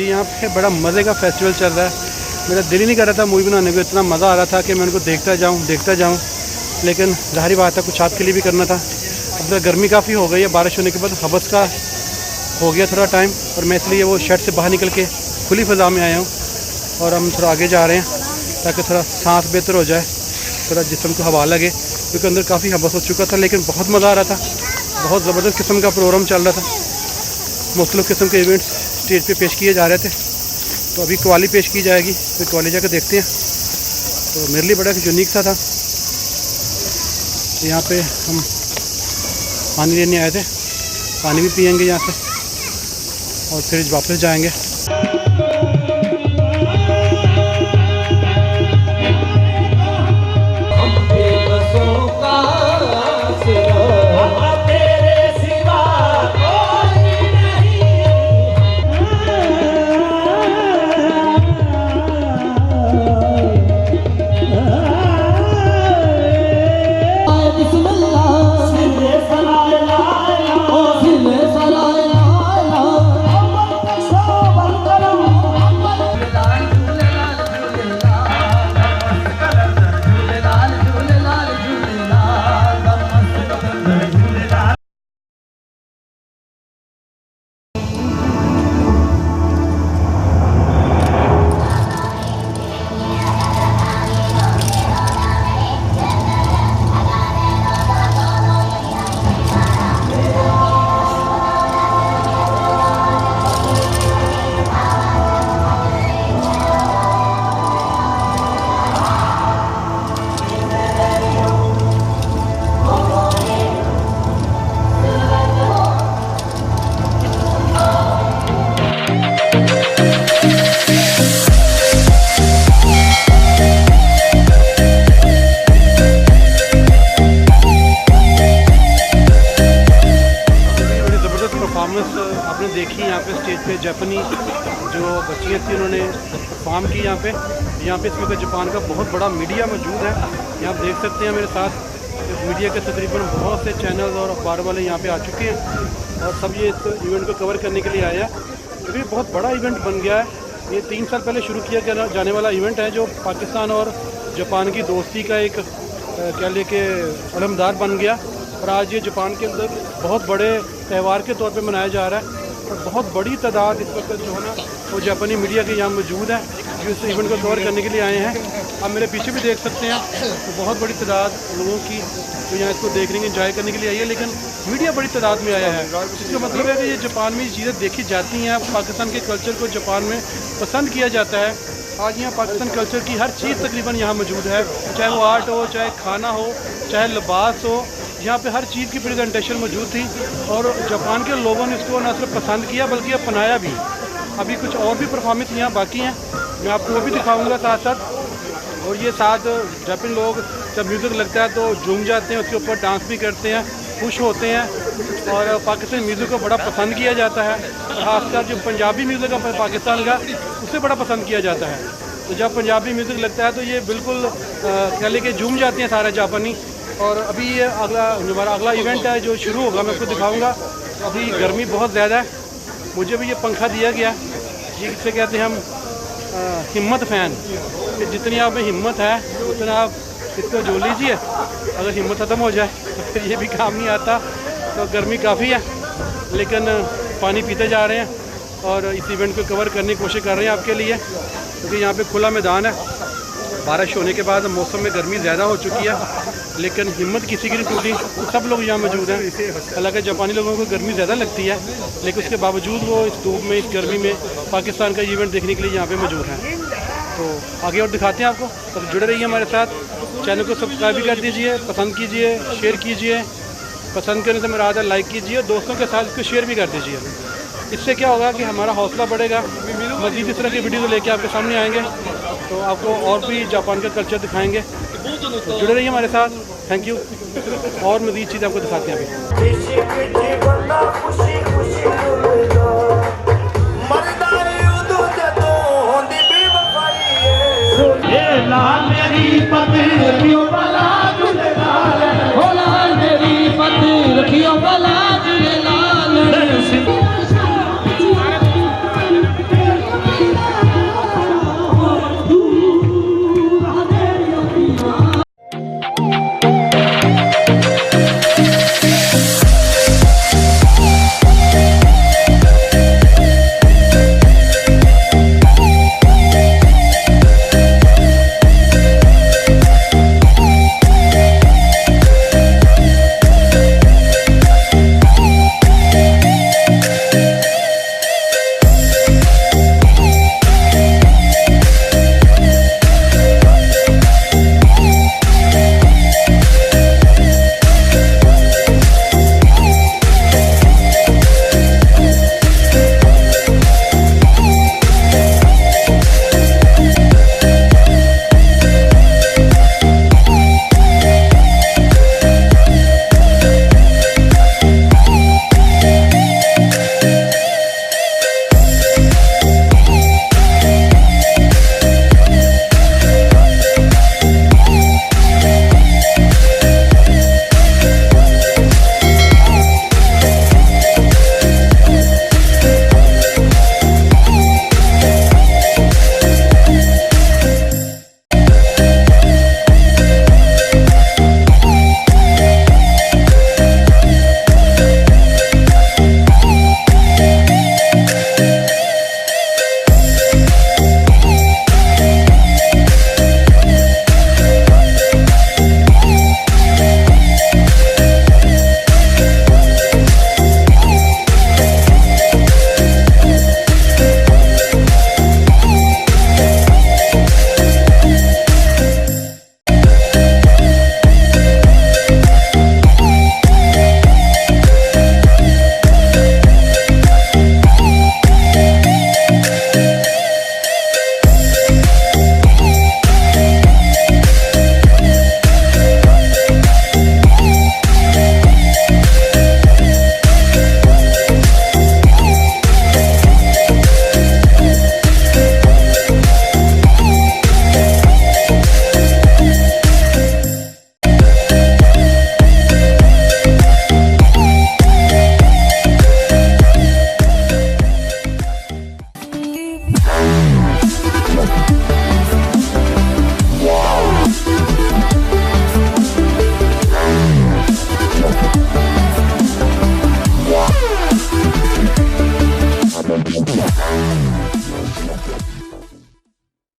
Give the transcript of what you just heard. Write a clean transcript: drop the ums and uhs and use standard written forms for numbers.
जी यहाँ पे बड़ा मज़े का फेस्टिवल चल रहा है। मेरा दिल ही नहीं कर रहा था मूवी बनाने को, इतना मज़ा आ रहा था कि मैं उनको देखता जाऊँ, लेकिन ज़ाहिर बात है कुछ आपके लिए भी करना था। अब तो गर्मी काफ़ी हो गई है, बारिश होने के बाद हवस का हो गया थोड़ा टाइम, और मैं इसलिए वो शेड से बाहर निकल के खुली फ़ज़ा में आया हूँ। और हम थोड़ा आगे जा रहे हैं ताकि थोड़ा सांस बेहतर हो जाए, थोड़ा जिस्म को हवा लगे, क्योंकि अंदर काफ़ी हवस हो चुका था। लेकिन बहुत मज़ा आ रहा था, बहुत ज़बरदस्त किस्म का प्रोग्राम चल रहा था। मुख्तलिफ़ किस्म के इवेंट्स स्टेज पे पेश किए जा रहे थे। तो अभी कवाली पेश की जाएगी, फिर कवाली जाकर देखते हैं। तो मेरे लिए बड़ा यूनिक सा था। यहाँ पे हम पानी लेने आए थे, पानी भी पियेंगे यहाँ से और फिर वापस जाएंगे। आपने देखी यहाँ पे स्टेज पे जापानी जो बच्चियाँ थी उन्होंने परफॉर्म की यहाँ पे इस वक्त जापान का बहुत बड़ा मीडिया मौजूद है। यहाँ आप देख सकते हैं मेरे साथ इस मीडिया के तकरीबन बहुत से चैनल्स और अखबार वाले यहाँ पे आ चुके हैं और सब ये इस इवेंट को कवर करने के लिए आए हैं। क्योंकि तो बहुत बड़ा इवेंट बन गया है। ये 3 साल पहले शुरू किया जाने वाला इवेंट है जो पाकिस्तान और जापान की दोस्ती का एक कह लें कि अलमदार बन गया, और आज ये जापान के अंदर बहुत बड़े त्यौहार के तौर पे मनाया जा रहा है। और बहुत बड़ी तादाद इस वक्त जो है ना वो जापानी मीडिया के यहाँ मौजूद है जो इस इवेंट को कवर करने के लिए आए हैं। आप मेरे पीछे भी देख सकते हैं तो बहुत बड़ी तादाद लोगों की जो यहाँ इसको देखने के इंजॉय करने के लिए आई है। लेकिन मीडिया बड़ी तादाद में आया है, इसका मतलब है कि ये जापान में ये चीज़ें देखी जाती हैं। पाकिस्तान के कल्चर को जापान में पसंद किया जाता है। आज यहाँ पाकिस्तान कल्चर की हर चीज़ तकरीबन यहाँ मौजूद है, चाहे वो आर्ट हो, चाहे खाना हो, चाहे लिबास हो। यहाँ पे हर चीज़ की प्रेजेंटेशन मौजूद थी और जापान के लोगों ने इसको न सिर्फ पसंद किया बल्कि अपनाया भी। अभी कुछ और भी परफॉर्मेंस यहाँ बाकी हैं, मैं आपको वो भी दिखाऊंगा साथ साथ। और ये साथ जापानी लोग जब म्यूज़िक लगता है तो झूम जाते हैं, उसके ऊपर डांस भी करते हैं, खुश होते हैं और पाकिस्तानी म्यूज़िक को बड़ा पसंद किया जाता है। खासकर जो पंजाबी म्यूज़िक है पाकिस्तान का उसे बड़ा पसंद किया जाता है। तो जब पंजाबी म्यूज़िक लगता है तो ये बिल्कुल कह लें कि झूम जाते हैं सारे जापानी। और अभी ये हमारा अगला इवेंट है जो शुरू होगा, मैं आपको दिखाऊंगा। अभी गर्मी बहुत ज़्यादा है, मुझे भी ये पंखा दिया गया, ये किससे कहते हैं हम हिम्मत फ़ैन, कि जितनी आप में हिम्मत है उतना आप इसको जो लीजिए। अगर हिम्मत ख़त्म हो जाए तो फिर ये भी काम नहीं आता। तो गर्मी काफ़ी है लेकिन पानी पीते जा रहे हैं और इस इवेंट को कवर करने की कोशिश कर रहे हैं आपके लिए, क्योंकि यहाँ पे खुला मैदान है। बारिश होने के बाद मौसम में गर्मी ज़्यादा हो चुकी है लेकिन हिम्मत किसी की नहीं टूटी, सब लोग यहाँ मौजूद हैं। हालांकि जापानी लोगों को गर्मी ज़्यादा लगती है लेकिन उसके बावजूद वो इस धूप में, इस गर्मी में पाकिस्तान का इवेंट देखने के लिए यहाँ पे मौजूद हैं। तो आगे और दिखाते हैं आपको, तो जुड़े रहिए हमारे साथ। चैनल को सब्सक्राइब भी कर दीजिए, पसंद कीजिए, शेयर कीजिए। पसंद करने से मेरा आधा लाइक कीजिए, दोस्तों के साथ इसको शेयर भी कर दीजिए। इससे क्या होगा कि हमारा हौसला बढ़ेगा, मज़ीद इस तरह की वीडियो लेके आपके सामने आएंगे तो आपको और भी जापान का कल्चर दिखाएंगे। तो जुड़े रहिए हमारे साथ। Thank you. और मज़ीद चीज़ आपको दिखाते हैं अभी।